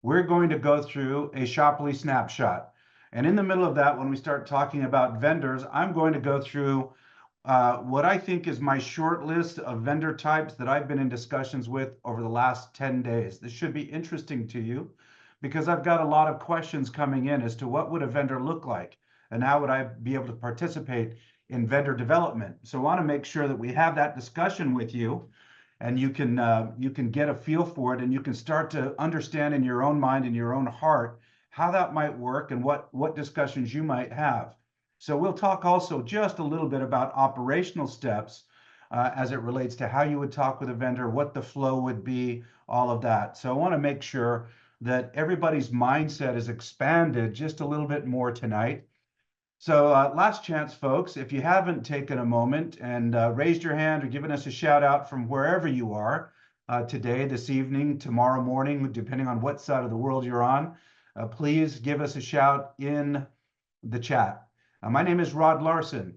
we're going to go through a Shoply snapshot. And in the middle of that, when we start talking about vendors, I'm going to go through what I think is my short list of vendor types that I've been in discussions with over the last 10 days. This should be interesting to you because I've got a lot of questions coming in as to what would a vendor look like and how would I be able to participate in vendor development. So I want to make sure that we have that discussion with you and you can get a feel for it and you can start to understand in your own mind and your own heart how that might work and what discussions you might have. So we'll talk also just a little bit about operational steps as it relates to how you would talk with a vendor, what the flow would be, all of that. So I want to make sure that everybody's mindset is expanded just a little bit more tonight. So last chance, folks, if you haven't taken a moment and raised your hand or given us a shout out from wherever you are today, this evening, tomorrow morning, depending on what side of the world you're on, please give us a shout in the chat. My name is Rod Larson.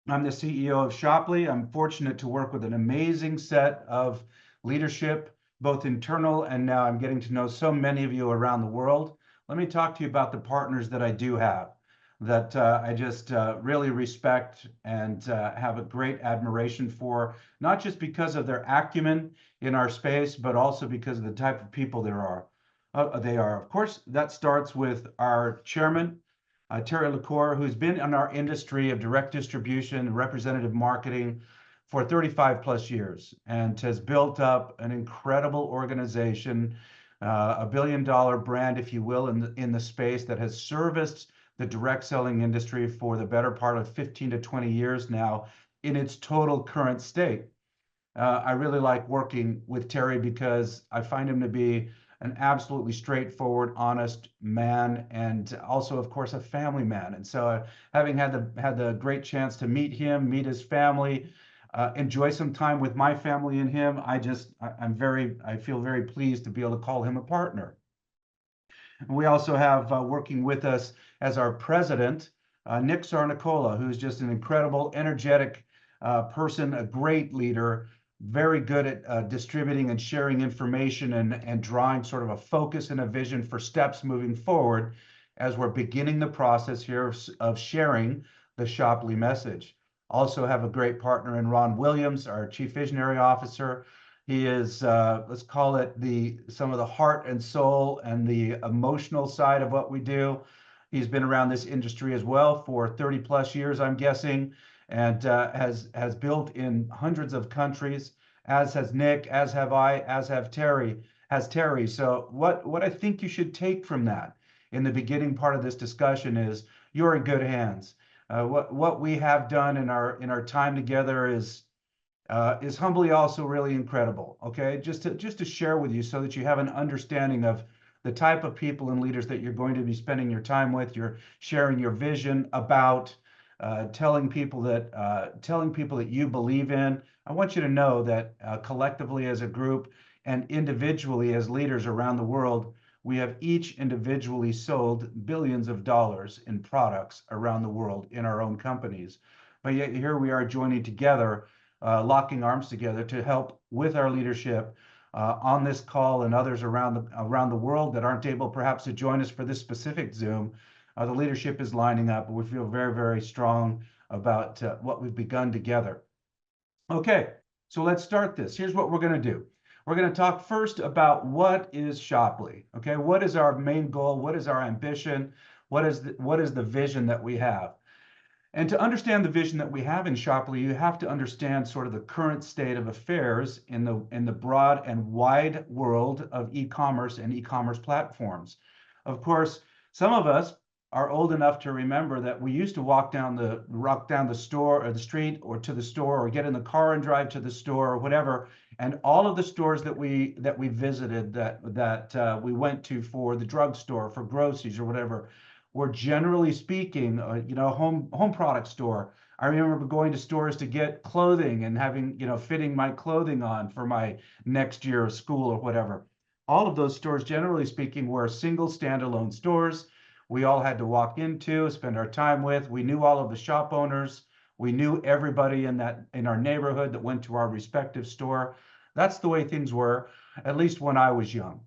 I'm the CEO of Shoply. I'm fortunate to work with an amazing set of leadership, both internal and now I'm getting to know so many of you around the world. Let me talk to you about the partners that I do have that I just really respect and have a great admiration for, not just because of their acumen in our space, but also because of the type of people there are. They are. Of course, that starts with our chairman, Terry LaCour, who's been in our industry of direct distribution, representative marketing for 35 plus years and has built up an incredible organization, a billion-dollar brand, if you will, in the space that has serviced the direct selling industry for the better part of 15 to 20 years now in its total current state. I really like working with Terry because I find him to be an absolutely straightforward, honest man, and also, of course, a family man. And so, having had the great chance to meet him, meet his family, enjoy some time with my family and him, I feel very pleased to be able to call him a partner. We also have working with us as our president, Nick Sarnicola, who's just an incredible, energetic person, a great leader, very good at distributing and sharing information and drawing sort of a focus and a vision for steps moving forward as we're beginning the process here of sharing the Shoply message. Also have a great partner in Ron Williams, our Chief Visionary Officer. He is, let's call it some of the heart and soul and the emotional side of what we do. He's been around this industry as well for 30 plus years, I'm guessing, and has built in hundreds of countries, as has Nick, as have I, as has Terry. So what I think you should take from that in the beginning part of this discussion is you're in good hands. What we have done in our time together is humbly also really incredible. Okay, just to share with you so that you have an understanding of the type of people and leaders that you're going to be spending your time with. You're sharing your vision about, telling people that you believe in. I want you to know that collectively as a group and individually as leaders around the world, we have each individually sold billions of dollars in products around the world in our own companies. But yet here we are joining together, locking arms together to help with our leadership on this call and others around the world that aren't able perhaps to join us for this specific Zoom. The leadership is lining up. We feel very, very strong about what we've begun together. Okay, so let's start this. Here's what we're going to do. We're going to talk first about what is Shoply. Okay, what is our main goal? What is our ambition? What is the vision that we have? And to understand the vision that we have in Shoply, you have to understand sort of the current state of affairs in the broad and wide world of e-commerce and e-commerce platforms. Of course, some of us are old enough to remember that we used to walk down the store or the street or to the store or get in the car and drive to the store or whatever, and all of the stores that we visited that we went to for the drugstore, for groceries or whatever, were generally speaking, home product store. I remember going to stores to get clothing and having, fitting my clothing on for my next year of school or whatever. All of those stores, generally speaking, were single standalone stores. We all had to walk into, spend our time with. We knew all of the shop owners. We knew everybody in our neighborhood that went to our respective store. That's the way things were, at least when I was young.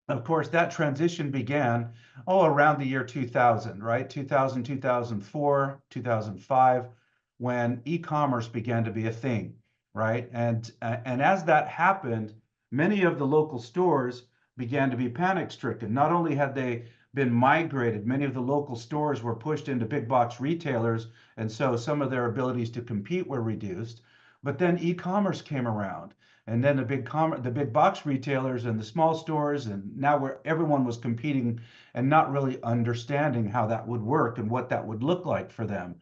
Of course, that transition began, around the year 2000, right? 2000, 2004, 2005, when e-commerce began to be a thing, right? And as that happened, many of the local stores began to be panic stricken. Not only had they been migrated, many of the local stores were pushed into big box retailers, and so some of their abilities to compete were reduced. But then e-commerce came around, and then the big box retailers and the small stores, and now where everyone was competing and not really understanding how that would work and what that would look like for them.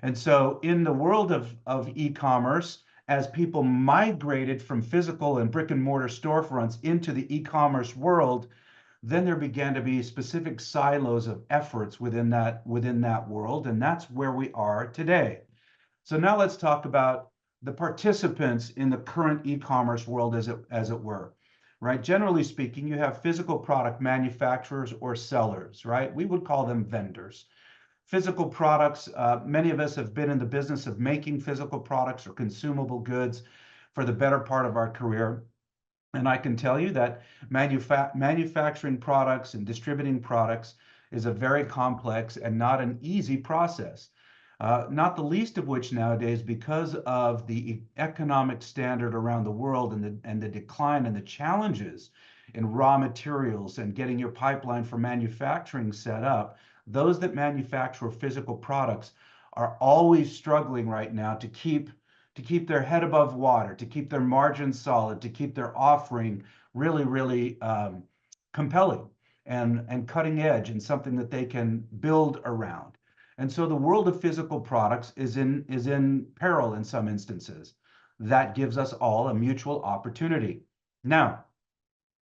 And so in the world of e-commerce, as people migrated from physical and brick and mortar storefronts into the e-commerce world, then there began to be specific silos of efforts within that world, and that's where we are today. So now let's talk about the participants in the current e-commerce world, as it were, right? Generally speaking, you have physical product manufacturers or sellers, right? We would call them vendors. Physical products, many of us have been in the business of making physical products or consumable goods for the better part of our career. And I can tell you that manufacturing products and distributing products is a very complex and not an easy process. Not the least of which nowadays, because of the economic standard around the world and the decline and the challenges in raw materials and getting your pipeline for manufacturing set up, those that manufacture physical products are always struggling right now to keep their head above water, to keep their margins solid, to keep their offering really, really compelling and cutting edge and something that they can build around. And so the world of physical products is in peril in some instances. That gives us all a mutual opportunity. Now,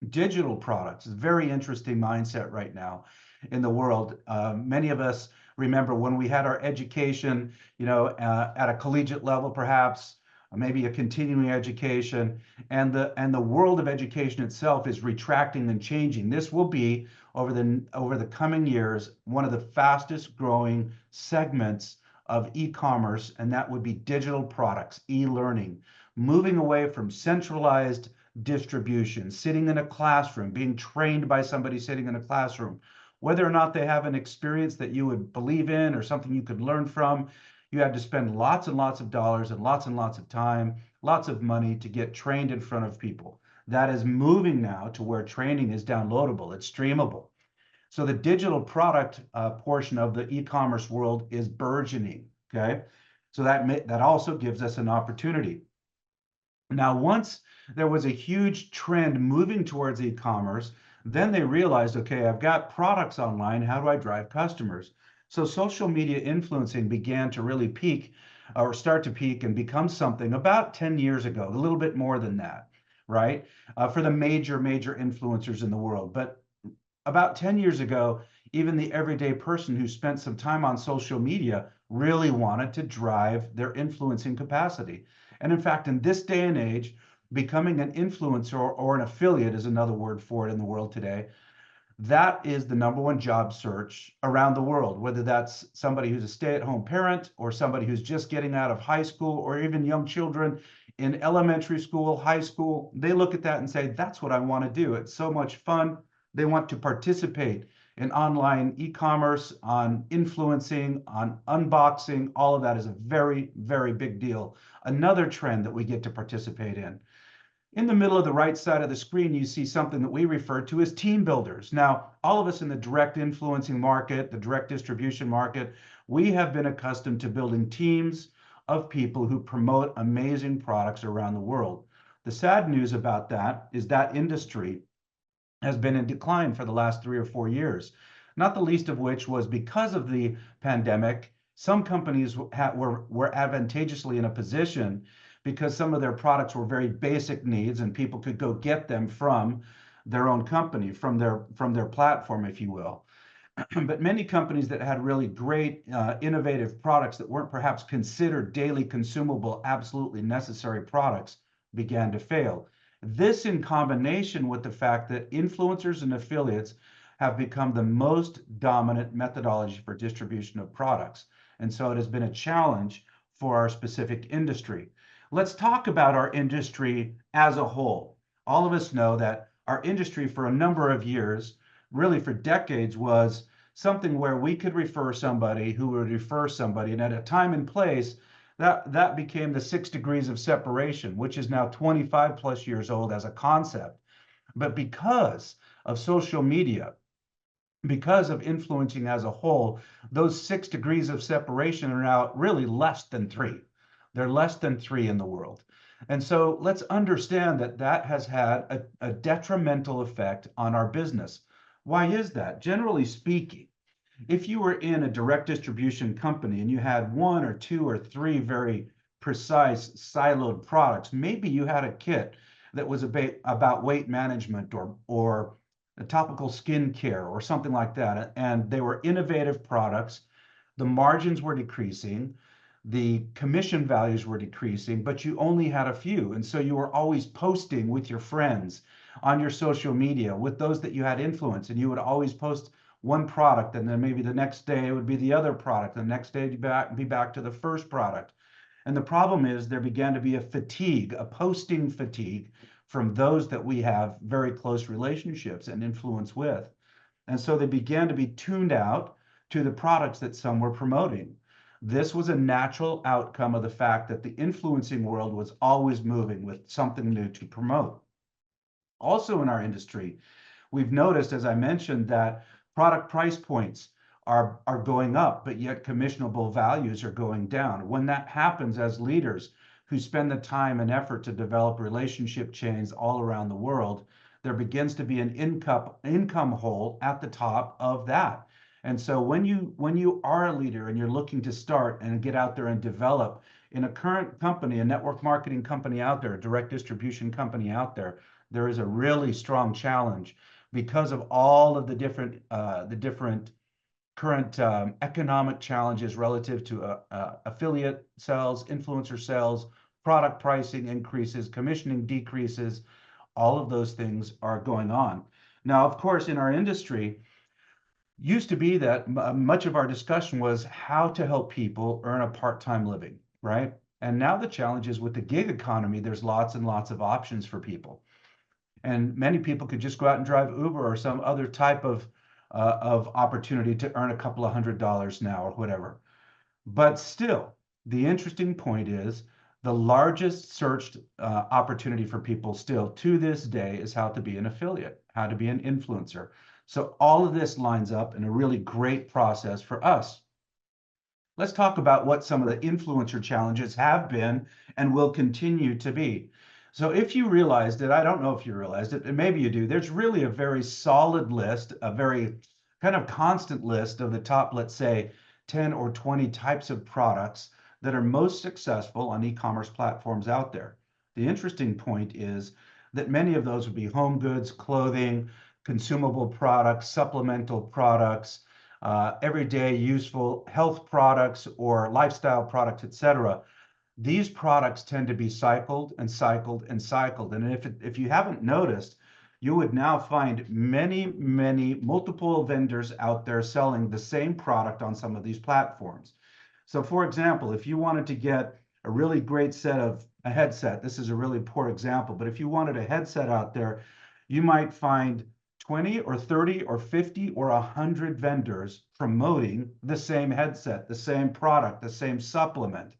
digital products is a very interesting mindset right now in the world. Many of us remember when we had our education, at a collegiate level, perhaps, maybe a continuing education, and the world of education itself is retracting and changing. This will be over the coming years one of the fastest growing segments of e-commerce, and that would be digital products, e-learning, moving away from centralized distribution, sitting in a classroom, being trained by somebody sitting in a classroom. Whether or not they have an experience that you would believe in or something you could learn from, you had to spend lots and lots of dollars and lots of time, lots of money to get trained in front of people. That is moving now to where training is downloadable, it's streamable. So the digital product portion of the e-commerce world is burgeoning. Okay, so that also gives us an opportunity. Now, once there was a huge trend moving towards e-commerce, then they realized, okay, I've got products online. How do I drive customers? So social media influencing began to really peak or start to peak and become something about 10 years ago, a little bit more than that, right? For the major influencers in the world. But about 10 years ago, even the everyday person who spent some time on social media really wanted to drive their influencing capacity. And in fact, in this day and age, becoming an influencer or an affiliate is another word for it in the world today. That is the number one job search around the world, whether that's somebody who's a stay-at-home parent or somebody who's just getting out of high school or even young children in elementary school, high school. They look at that and say, that's what I want to do. It's so much fun. They want to participate in online e-commerce, on influencing, on unboxing. All of that is a very, very big deal. Another trend that we get to participate in. In the middle of the right side of the screen, you see something that we refer to as team builders. Now, all of us in the direct influencing market, the direct distribution market, we have been accustomed to building teams of people who promote amazing products around the world. The sad news about that is that industry has been in decline for the last 3 or 4 years, not the least of which was because of the pandemic. Some companies were advantageously in a position because some of their products were very basic needs and people could go get them from their own company, from their platform, if you will. But many companies that had really great innovative products that weren't perhaps considered daily consumable, absolutely necessary products began to fail. This in combination with the fact that influencers and affiliates have become the most dominant methodology for distribution of products. And so it has been a challenge for our specific industry. Let's talk about our industry as a whole. All of us know that our industry for a number of years, really for decades, was something where we could refer somebody who would refer somebody. And at a time and place, that became the 6 degrees of separation, which is now 25 plus years old as a concept. But because of social media, because of influencing as a whole, those 6 degrees of separation are now really less than three. They're less than three in the world. And so let's understand that that has had a detrimental effect on our business. Why is that? Generally speaking, if you were in a direct distribution company and you had one or two or three very precise siloed products, maybe you had a kit that was about weight management or a topical skin care or something like that, and they were innovative products. The margins were decreasing, the commission values were decreasing, but you only had a few. And so you were always posting with your friends on your social media, with those that you had influence, and you would always post one product, and then maybe the next day it would be the other product, the next day you'd be back to the first product. And the problem is there began to be a fatigue, a posting fatigue from those that we have very close relationships and influence with. And so they began to be tuned out to the products that some were promoting. This was a natural outcome of the fact that the influencing world was always moving with something new to promote. Also in our industry, we've noticed, as I mentioned, that product price points are going up, but yet commissionable values are going down. When that happens, as leaders who spend the time and effort to develop relationship chains all around the world, there begins to be an income hole at the top of that. And so when you are a leader and you're looking to start and get out there and develop in a current company, a network marketing company out there, a direct distribution company out there, there is a really strong challenge because of all of the different current economic challenges relative to affiliate sales, influencer sales, product pricing increases, commissioning decreases. All of those things are going on. Now, of course, in our industry, used to be that much of our discussion was how to help people earn a part-time living, right? And now the challenge is with the gig economy, there's lots and lots of options for people. And many people could just go out and drive Uber or some other type of opportunity to earn a couple of $100s now or whatever. But still, the interesting point is the largest searched opportunity for people still to this day is how to be an affiliate, how to be an influencer. So all of this lines up in a really great process for us. Let's talk about what some of the influencer challenges have been and will continue to be. So if you realized it, I don't know if you realized it, and maybe you do, there's really a very solid list, a very kind of constant list of the top, let's say, 10 or 20 types of products that are most successful on e-commerce platforms out there. The interesting point is that many of those would be home goods, clothing, consumable products, supplemental products, everyday useful health products or lifestyle products, etc. These products tend to be cycled and cycled and cycled. And if you haven't noticed, you would now find many multiple vendors out there selling the same product on some of these platforms. So for example, if you wanted to get a really great set of a headset, this is a really poor example, but if you wanted a headset out there, you might find 20 or 30 or 50 or 100 vendors promoting the same headset, the same product, the same supplement.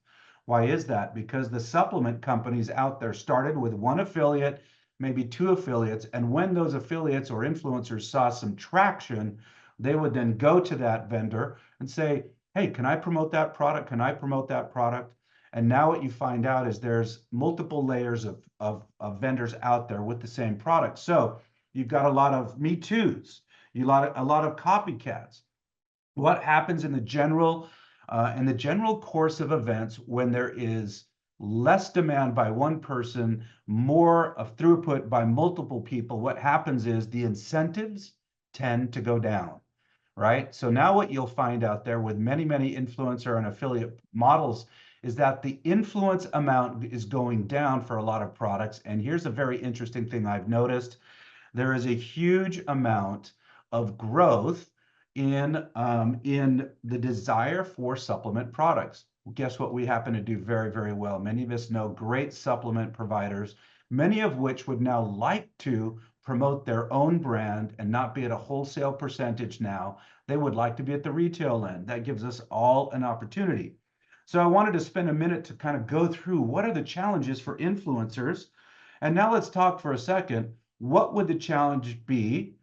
Why is that? Because the supplement companies out there started with one affiliate, maybe two affiliates, and when those affiliates or influencers saw some traction, they would then go to that vendor and say, hey, can I promote that product? Can I promote that product? And now what you find out is there's multiple layers of vendors out there with the same product. So you've got a lot of Me Too's, a lot of copycats. What happens in the general course of events when there is less demand by one person, more of throughput by multiple people? What happens is the incentives tend to go down, right? So now what you'll find out there with many influencer and affiliate models is that the influence amount is going down for a lot of products. And here's a very interesting thing I've noticed. There is a huge amount of growth in the desire for supplement products. Guess what we happen to do very well? Many of us know great supplement providers, many of which would now like to promote their own brand and not be at a wholesale percentage now. They would like to be at the retail end. That gives us all an opportunity. So I wanted to spend a minute to kind of go through what are the challenges for influencers. And now let's talk for a second. What would the challenge be?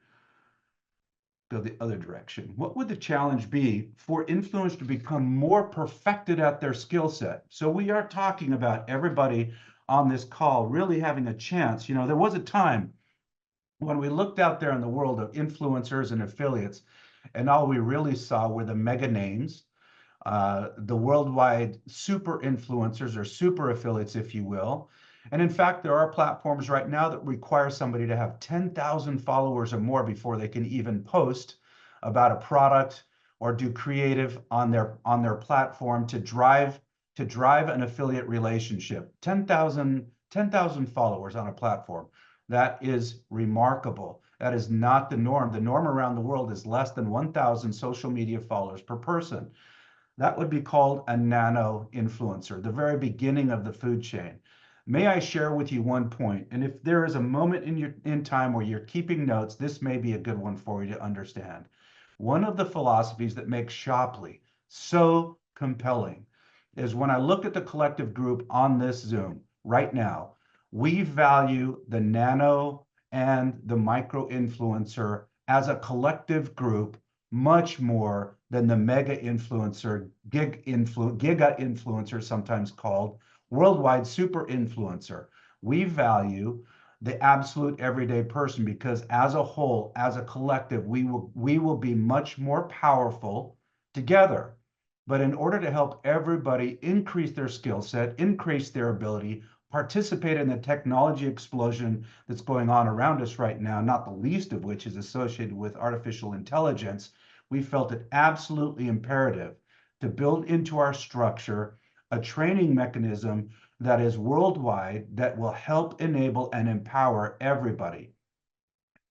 Go the other direction. What would the challenge be for influencers to become more perfected at their skill set? So we are talking about everybody on this call really having a chance. You know, there was a time when we looked out there in the world of influencers and affiliates, and all we really saw were the mega names, the worldwide super influencers or super affiliates, if you will. And in fact, there are platforms right now that require somebody to have 10,000 followers or more before they can even post about a product or do creative on their platform to drive an affiliate relationship. 10,000 followers on a platform. That is remarkable. That is not the norm. The norm around the world is less than 1,000 social media followers per person. That would be called a nano influencer, the very beginning of the food chain. May I share with you one point? And if there is a moment in time where you're keeping notes, this may be a good one for you to understand. One of the philosophies that makes Shoply so compelling is when I look at the collective group on this Zoom right now, we value the nano and the micro influencer as a collective group much more than the mega influencer, giga influencer, sometimes called worldwide super influencer. We value the absolute everyday person because as a whole, as a collective, we will be much more powerful together. But in order to help everybody increase their skill set, increase their ability, participate in the technology explosion that's going on around us right now, not the least of which is associated with artificial intelligence, we felt it absolutely imperative to build into our structure a training mechanism that is worldwide that will help enable and empower everybody.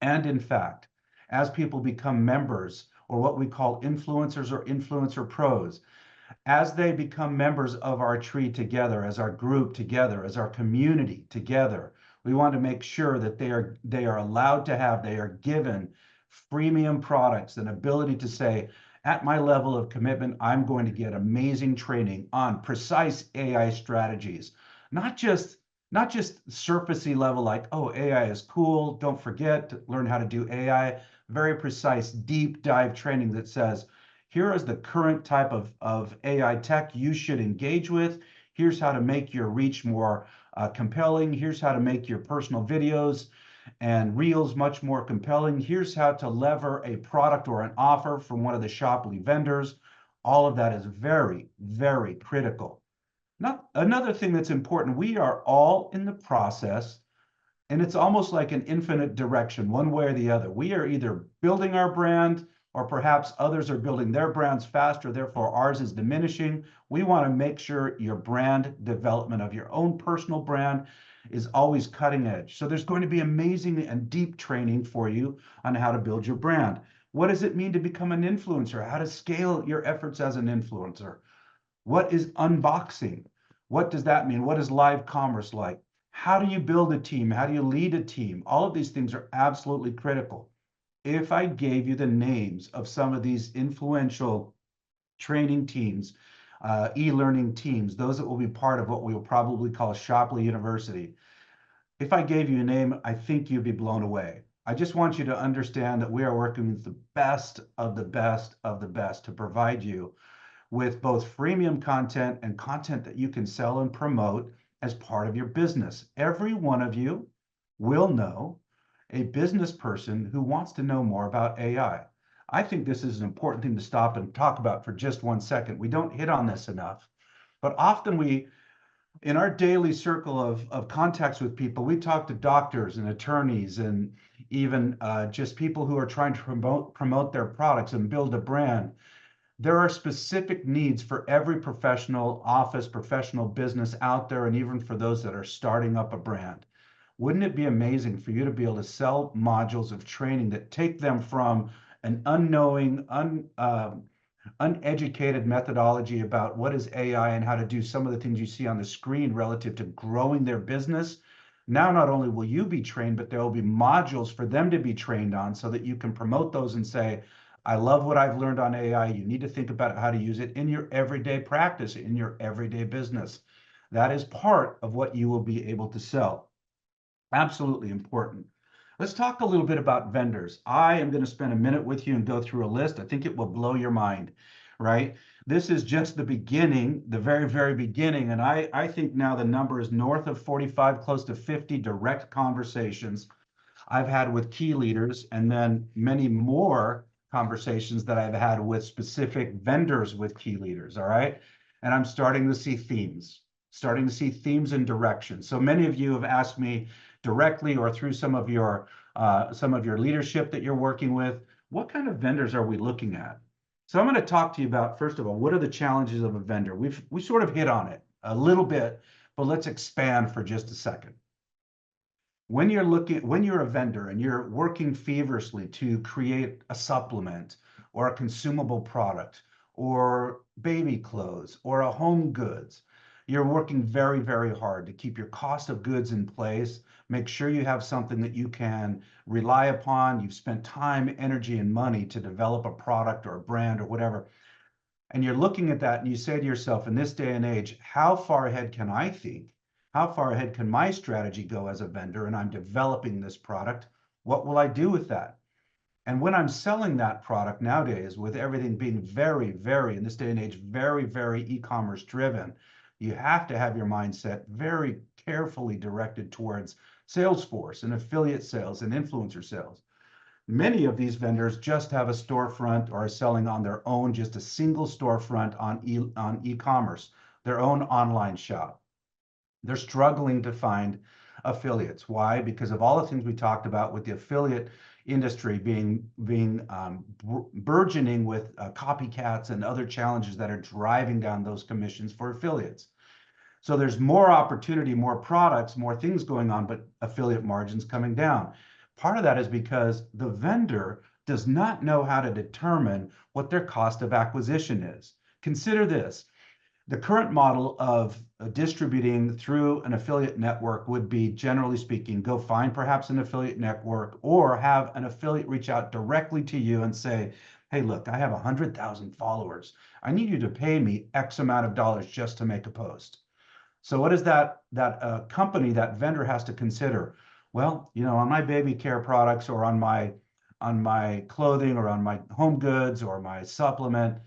And in fact, as people become members or what we call influencers or influencer pros, as they become members of our tree together, as our group together, as our community together, we want to make sure that they are allowed to have, they are given freemium products, an ability to say, at my level of commitment, I'm going to get amazing training on precise AI strategies, not just surfacey level like, oh, AI is cool. Don't forget to learn how to do AI. Very precise, deep dive training that says, here is the current type of AI tech you should engage with. Here's how to make your reach more compelling. Here's how to make your personal videos and reels much more compelling. Here's how to lever a product or an offer from one of the Shoply vendors. All of that is very, very critical. Now, another thing that's important, we are all in the process, and it's almost like an infinite direction, one way or the other. We are either building our brand, or perhaps others are building their brands faster, therefore ours is diminishing. We want to make sure your brand development of your own personal brand is always cutting edge. So there's going to be amazing and deep training for you on how to build your brand. What does it mean to become an influencer? How to scale your efforts as an influencer? What is unboxing? What does that mean? What is live commerce like? How do you build a team? How do you lead a team? All of these things are absolutely critical. If I gave you the names of some of these influential training teams, e-learning teams, those that will be part of what we will probably call Shoply University, if I gave you a name, I think you'd be blown away. I just want you to understand that we are working with the best of the best of the best to provide you with both freemium content and content that you can sell and promote as part of your business. Every one of you will know a business person who wants to know more about AI. I think this is an important thing to stop and talk about for just 1 second. We don't hit on this enough, but often in our daily circle of contacts with people, we talk to doctors and attorneys and even just people who are trying to promote their products and build a brand. There are specific needs for every professional office, professional business out there, and even for those that are starting up a brand. Wouldn't it be amazing for you to be able to sell modules of training that take them from an unknowing, uneducated methodology about what is AI and how to do some of the things you see on the screen relative to growing their business Now, not only will you be trained, but there will be modules for them to be trained on so that you can promote those and say, I love what I've learned on AI. You need to think about how to use it in your everyday practice, in your everyday business. That is part of what you will be able to sell. Absolutely important. Let's talk a little bit about vendors. I am going to spend a minute with you and go through a list. I think it will blow your mind, right? This is just the beginning, the very, very beginning. And I think now the number is north of 45, close to 50 direct conversations I've had with key leaders, and then many more conversations that I've had with specific vendors with key leaders. All right. And I'm starting to see themes, and directions. So many of you have asked me directly or through some of your leadership that you're working with, what kind of vendors are we looking at? So I'm going to talk to you about, first of all, what are the challenges of a vendor? We sort of hit on it a little bit, but let's expand for just a second. When you're a vendor and you're working feverishly to create a supplement or a consumable product or baby clothes or a home goods, you're working very, very hard to keep your cost of goods in place, make sure you have something that you can rely upon. You've spent time, energy, and money to develop a product or a brand or whatever. And you're looking at that and you say to yourself, in this day and age, how far ahead can I think? How far ahead can my strategy go as a vendor? And I'm developing this product. What will I do with that? And when I'm selling that product nowadays, with everything being very, very, in this day and age, very, very e-commerce driven, you have to have your mindset very carefully directed towards Salesforce and affiliate sales and influencer sales. Many of these vendors just have a storefront or are selling on their own, just a single storefront on e-commerce, their own online shop. They're struggling to find affiliates. Why? Because of all the things we talked about with the affiliate industry being burgeoning with copycats and other challenges that are driving down those commissions for affiliates. So there's more opportunity, more products, more things going on, but affiliate margins coming down. Part of that is because the vendor does not know how to determine what their cost of acquisition is. Consider this. The current model of distributing through an affiliate network would be, generally speaking, go find perhaps an affiliate network or have an affiliate reach out directly to you and say, hey, look, I have 100,000 followers. I need you to pay me X amount of dollars just to make a post. So what is that company, that vendor has to consider? Well, on my baby care products or on my clothing or on my home goods or my supplement,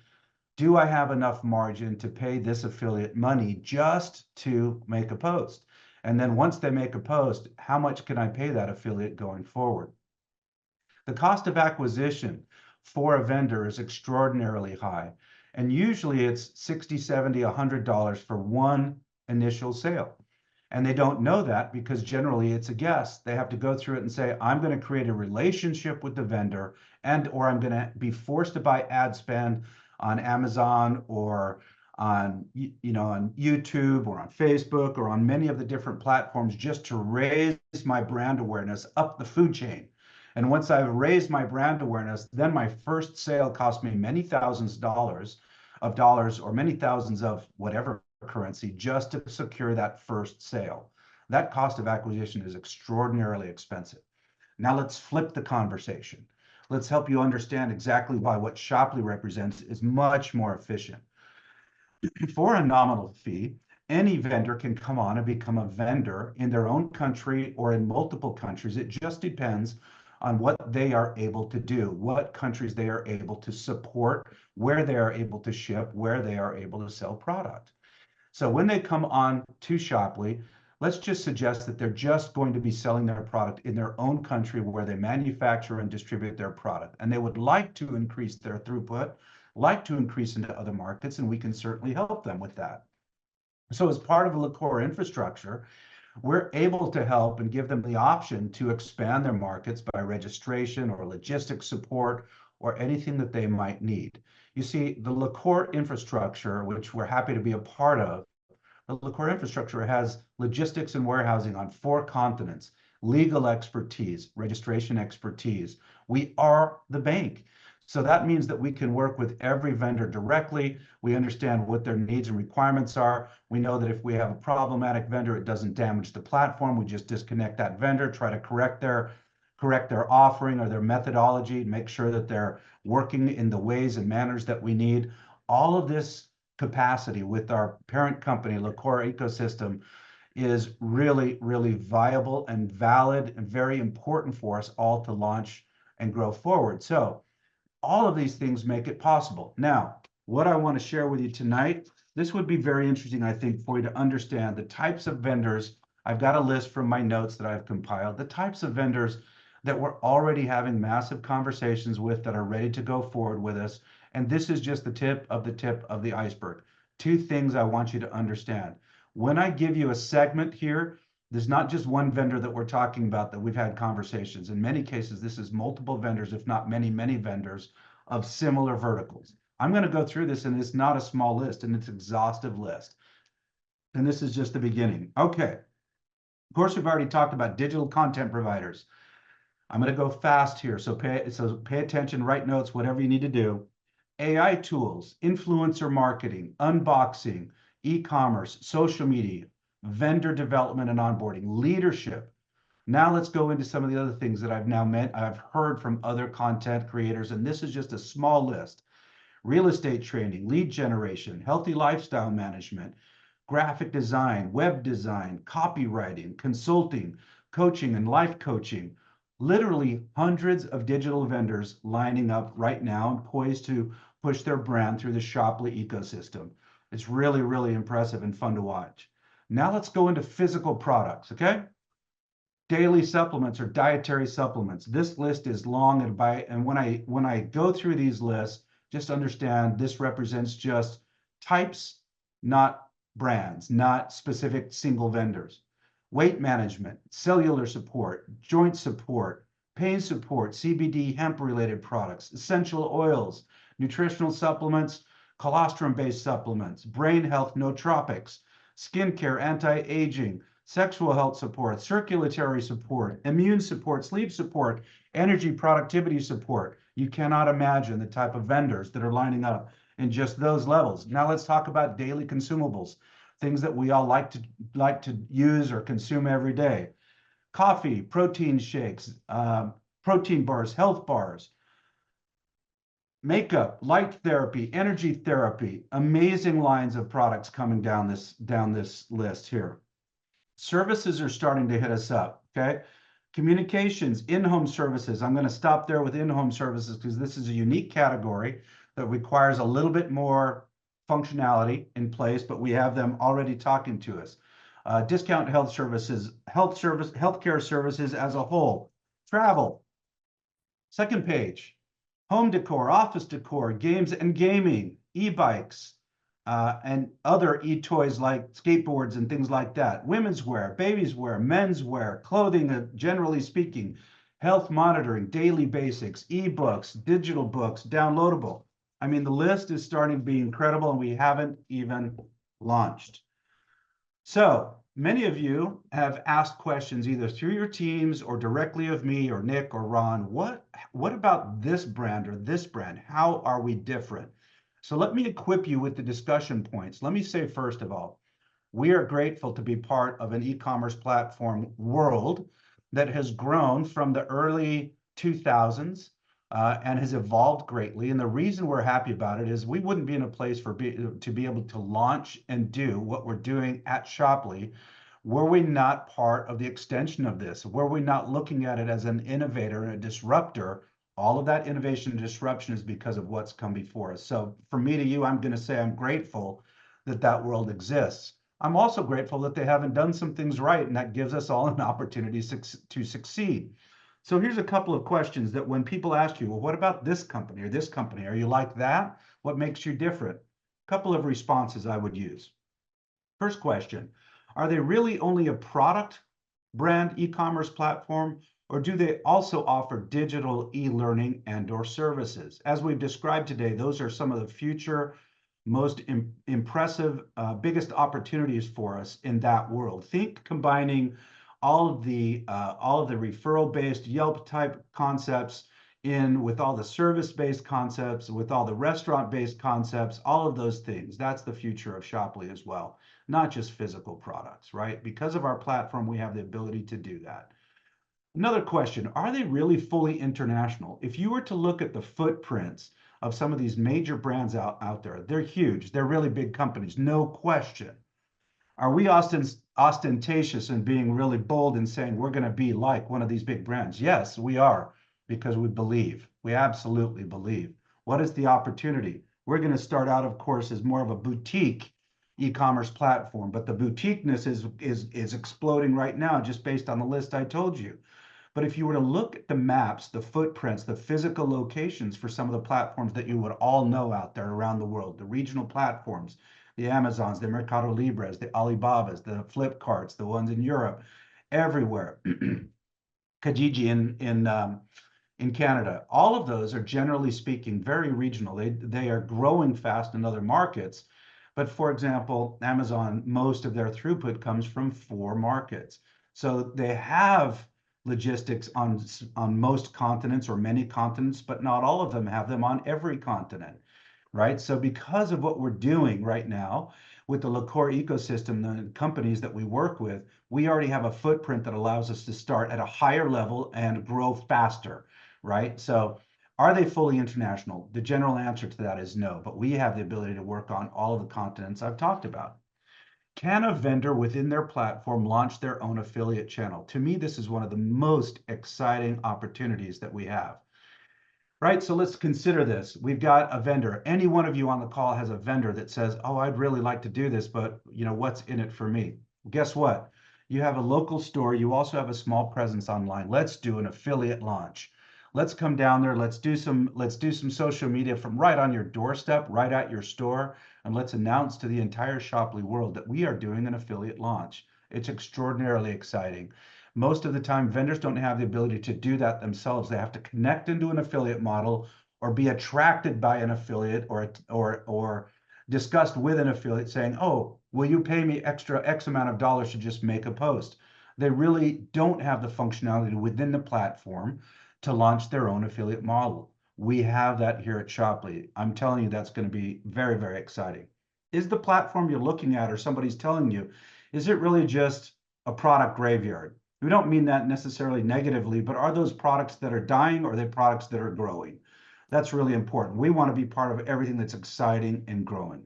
do I have enough margin to pay this affiliate money just to make a post? And then once they make a post, how much can I pay that affiliate going forward? The cost of acquisition for a vendor is extraordinarily high. And usually it's $60, $70, $100 for one initial sale. And they don't know that because generally it's a guess. They have to go through it and say, I'm going to create a relationship with the vendor or I'm going to be forced to buy ad spend on Amazon or on YouTube or on Facebook or on many of the different platforms just to raise my brand awareness up the food chain. And once I've raised my brand awareness, then my first sale cost me many thousands of dollars or many thousands of whatever currency just to secure that first sale. That cost of acquisition is extraordinarily expensive. Now let's flip the conversation. Let's help you understand exactly why what Shoply represents is much more efficient. For a nominal fee, any vendor can come on and become a vendor in their own country or in multiple countries. It just depends on what they are able to do, what countries they are able to support, where they are able to ship, where they are able to sell product. So when they come on to Shoply, let's just suggest that they're just going to be selling their product in their own country where they manufacture and distribute their product. And they would like to increase their throughput, like to increase into other markets, and we can certainly help them with that. So as part of a LaCore infrastructure, we're able to help and give them the option to expand their markets by registration or logistics support or anything that they might need. You see, the LaCore infrastructure, which we're happy to be a part of, the LaCore infrastructure has logistics and warehousing on 4 continents, legal expertise, registration expertise. We are the bank. So that means that we can work with every vendor directly. We understand what their needs and requirements are. We know that if we have a problematic vendor, it doesn't damage the platform. We just disconnect that vendor, try to correct their offering or their methodology, make sure that they're working in the ways and manners that we need. All of this capacity with our parent company, Lecora Ecosystem, is really, really viable and valid and very important for us all to launch and grow forward. So all of these things make it possible. Now, what I want to share with you tonight, this would be very interesting, I think, for you to understand the types of vendors. I've got a list from my notes that I've compiled, the types of vendors that we're already having massive conversations with that are ready to go forward with us. And this is just the tip of the iceberg. Two things I want you to understand. When I give you a segment here, there's not just one vendor that we're talking about that we've had conversations. In many cases, this is multiple vendors, if not many, many vendors of similar verticals. I'm going to go through this, and it's not a small list, and it's an exhaustive list. And this is just the beginning. Okay. Of course, we've already talked about digital content providers. I'm going to go fast here, so pay attention, write notes, whatever you need to do. AI tools, influencer marketing, unboxing, e-commerce, social media, vendor development and onboarding, leadership. Now let's go into some of the other things that I've heard from other content creators, and this is just a small list. Real estate training, lead generation, healthy lifestyle management, graphic design, web design, copywriting, consulting, coaching and life coaching. Literally hundreds of digital vendors lining up right now and poised to push their brand through the Shoply ecosystem. It's really, really impressive and fun to watch. Now let's go into physical products, okay? Daily supplements or dietary supplements. This list is long, and when I go through these lists, just understand this represents just types, not brands, not specific single vendors. Weight management, cellular support, joint support, pain support, CBD, hemp-related products, essential oils, nutritional supplements, colostrum-based supplements, brain health, nootropics, skincare, anti-aging, sexual health support, circulatory support, immune support, sleep support, energy productivity support. You cannot imagine the type of vendors that are lining up in just those levels. Now let's talk about daily consumables, things that we all like to use or consume every day. Coffee, protein shakes, protein bars, health bars, makeup, light therapy, energy therapy. Amazing lines of products coming down this list here. Services are starting to hit us up, okay? Communications, in-home services. I'm going to stop there with in-home services because this is a unique category that requires a little bit more functionality in place, but we have them already talking to us. Discount health services, healthcare services as a whole. Travel. Second page. Home decor, office decor, games and gaming, e-bikes, and other e-toys like skateboards and things like that. Women's wear, babies wear, men's wear, clothing, generally speaking, health monitoring, daily basics, e-books, digital books, downloadable. I mean, the list is starting to be incredible, and we haven't even launched. So many of you have asked questions either through your teams or directly of me or Nick or Ron. What about this brand or this brand? How are we different? So let me equip you with the discussion points. Let me say, first of all, we are grateful to be part of an e-commerce platform world that has grown from the early 2000s and has evolved greatly. And the reason we're happy about it is we wouldn't be in a place to be able to launch and do what we're doing at Shoply were we not part of the extension of this, were we not looking at it as an innovator and a disruptor. All of that innovation and disruption is because of what's come before us. So from me to you, I'm going to say I'm grateful that that world exists. I'm also grateful that they haven't done some things right, and that gives us all an opportunity to succeed. So here's a couple of questions that when people ask you, well, what about this company or this company? Are you like that? What makes you different? A couple of responses I would use. First question, are they really only a product brand e-commerce platform, or do they also offer digital e-learning and or services? As we've described today, those are some of the future most impressive, biggest opportunities for us in that world. Think combining all of the referral-based Yelp type concepts in with all the service-based concepts, with all the restaurant-based concepts, all of those things. That's the future of Shoply as well, not just physical products, right? Because of our platform, we have the ability to do that. Another question, are they really fully international? If you were to look at the footprints of some of these major brands out there, they're huge. They're really big companies, no question. Are we ostentatious in being really bold and saying we're going to be like one of these big brands? Yes, we are, because we believe. We absolutely believe. What is the opportunity? We're going to start out, of course, as more of a boutique e-commerce platform, but the boutiqueness is exploding right now just based on the list I told you. But if you were to look at the maps, the footprints, the physical locations for some of the platforms that you would all know out there around the world, the regional platforms, the Amazons, the Mercado Libres, the Alibabas, the Flipkarts, the ones in Europe, everywhere. Kijiji in Canada, all of those are generally speaking very regional. They are growing fast in other markets. But for example, Amazon, most of their throughput comes from 4 markets. So they have logistics on most continents or many continents, but not all of them have them on every continent, right? So because of what we're doing right now with the LaCour ecosystem, the companies that we work with, we already have a footprint that allows us to start at a higher level and grow faster, right? So are they fully international? The general answer to that is no, but we have the ability to work on all of the continents I've talked about. Can a vendor within their platform launch their own affiliate channel? To me, this is one of the most exciting opportunities that we have. Right, so let's consider this. We've got a vendor. Any one of you on the call has a vendor that says, oh, I'd really like to do this, but what's in it for me? Guess what? You have a local store. You also have a small presence online. Let's do an affiliate launch. Let's come down there. Let's do some social media from right on your doorstep, right at your store, and let's announce to the entire Shoply world that we are doing an affiliate launch. It's extraordinarily exciting. Most of the time, vendors don't have the ability to do that themselves. They have to connect into an affiliate model or be attracted by an affiliate or discussed with an affiliate saying, oh, will you pay me extra X amount of dollars to just make a post? They really don't have the functionality within the platform to launch their own affiliate model. We have that here at Shoply. I'm telling you, that's going to be very, very exciting. Is the platform you're looking at or somebody's telling you, is it really just a product graveyard? We don't mean that necessarily negatively, but are those products that are dying or are they products that are growing? That's really important. We want to be part of everything that's exciting and growing.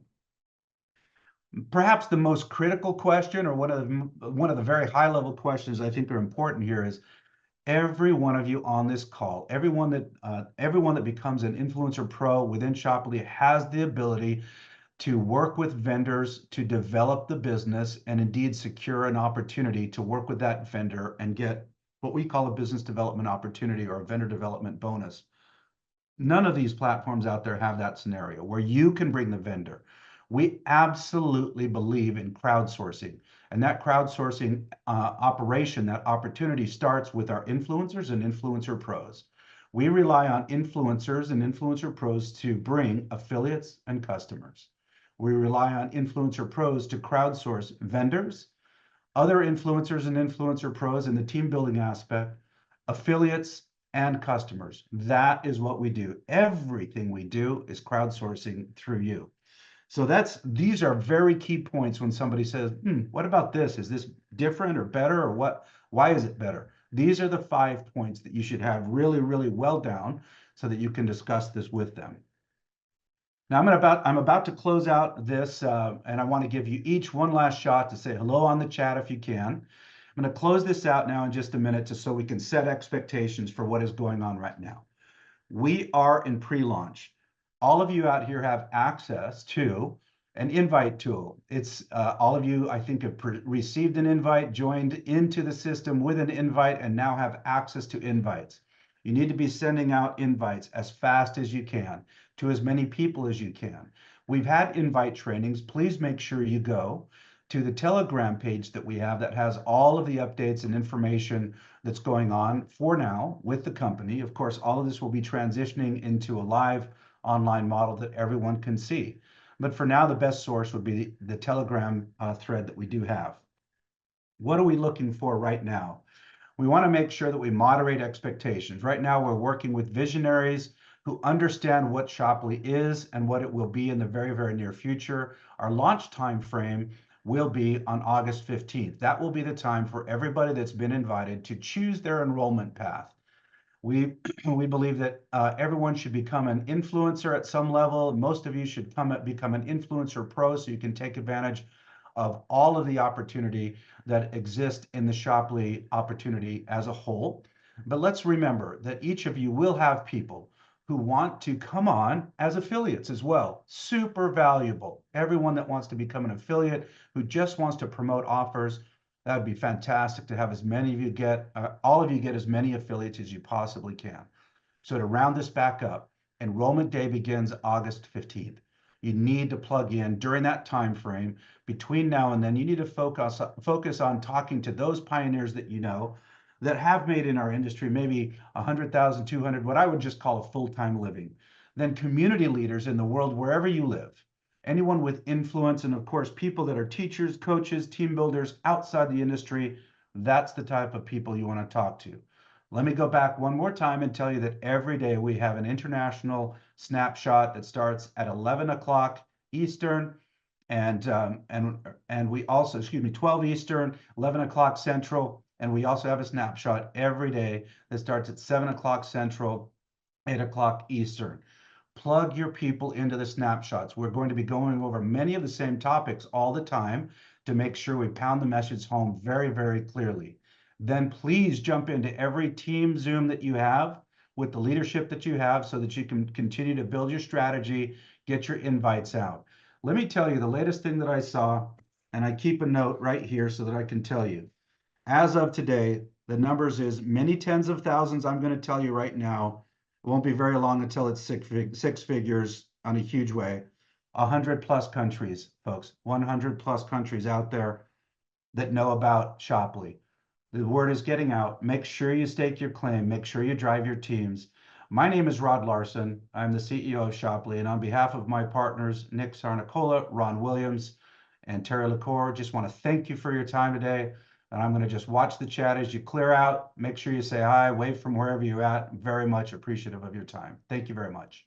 Perhaps the most critical question, or one of the very high level questions I think are important here, is every one of you on this call, everyone that becomes an influencer pro within Shoply has the ability to work with vendors to develop the business and indeed secure an opportunity to work with that vendor and get what we call a business development opportunity or a vendor development bonus. None of these platforms out there have that scenario where you can bring the vendor. We absolutely believe in crowdsourcing, and that crowdsourcing operation, that opportunity starts with our influencers and influencer pros. We rely on influencers and influencer pros to bring affiliates and customers. We rely on influencer pros to crowdsource vendors, other influencers and influencer pros in the team building aspect, affiliates, and customers. That is what we do. Everything we do is crowdsourcing through you. So these are very key points when somebody says, what about this? Is this different or better or what? Why is it better? These are the 5 points that you should have really, really well down so that you can discuss this with them. Now I'm about to close out this, and I want to give you each one last shot to say hello on the chat if you can. I'm going to close this out now in just a minute so we can set expectations for what is going on right now. We are in pre-launch. All of you out here have access to an invite tool. It's all of you, I think, have received an invite, joined into the system with an invite, and now have access to invites. You need to be sending out invites as fast as you can to as many people as you can. We've had invite trainings. Please make sure you go to the Telegram page that we have that has all of the updates and information that's going on for now with the company. Of course, all of this will be transitioning into a live online model that everyone can see. But for now, the best source would be the Telegram thread that we do have. What are we looking for right now? We want to make sure that we moderate expectations. Right now, we're working with visionaries who understand what Shoply is and what it will be in the very, very near future. Our launch time frame will be on August 15th. That will be the time for everybody that's been invited to choose their enrollment path. We we believe that everyone should become an influencer at some level. Most of you should become an influencer pro so you can take advantage of all of the opportunity that exists in the Shoply opportunity as a whole. But let's remember that each of you will have people who want to come on as affiliates as well. Super valuable. Everyone that wants to become an affiliate, who just wants to promote offers, that would be fantastic to have as many of you get, all of you get as many affiliates as you possibly can. So to round this back up, enrollment day begins August 15th. You need to plug in during that time frame. Between now and then, you need to focus on talking to those pioneers that you know that have made in our industry maybe 100,000, 200, what I would just call a full-time living. Then community leaders in the world wherever you live, anyone with influence, and of course, people that are teachers, coaches, team builders outside the industry. That's the type of people you want to talk to. Let me go back one more time and tell you that every day we have an international snapshot that starts at 11 o'clock Eastern, and we also, excuse me, 12 Eastern, 11 o'clock Central, and we also have a snapshot every day that starts at 7 o'clock Central, 8 o'clock Eastern. Plug your people into the snapshots. We're going to be going over many of the same topics all the time to make sure we pound the message home very, very clearly. Then please jump into every team Zoom that you have with the leadership that you have so that you can continue to build your strategy, get your invites out. Let me tell you the latest thing that I saw, and I keep a note right here so that I can tell you. As of today, the numbers is many tens of thousands. I'm going to tell you right now. It won't be very long until it's six figures on a huge way. 100 plus countries, folks, 100 plus countries out there that know about Shoply. The word is getting out. Make sure you stake your claim. Make sure you drive your teams. My name is Rod Larson. I'm the CEO of Shoply, and on behalf of my partners, Nick Sarnicola, Ron Williams, and Terry LaCour, just want to thank you for your time today. And I'm going to just watch the chat as you clear out. Make sure you say hi, wave from wherever you're at. Very much appreciative of your time. Thank you very much.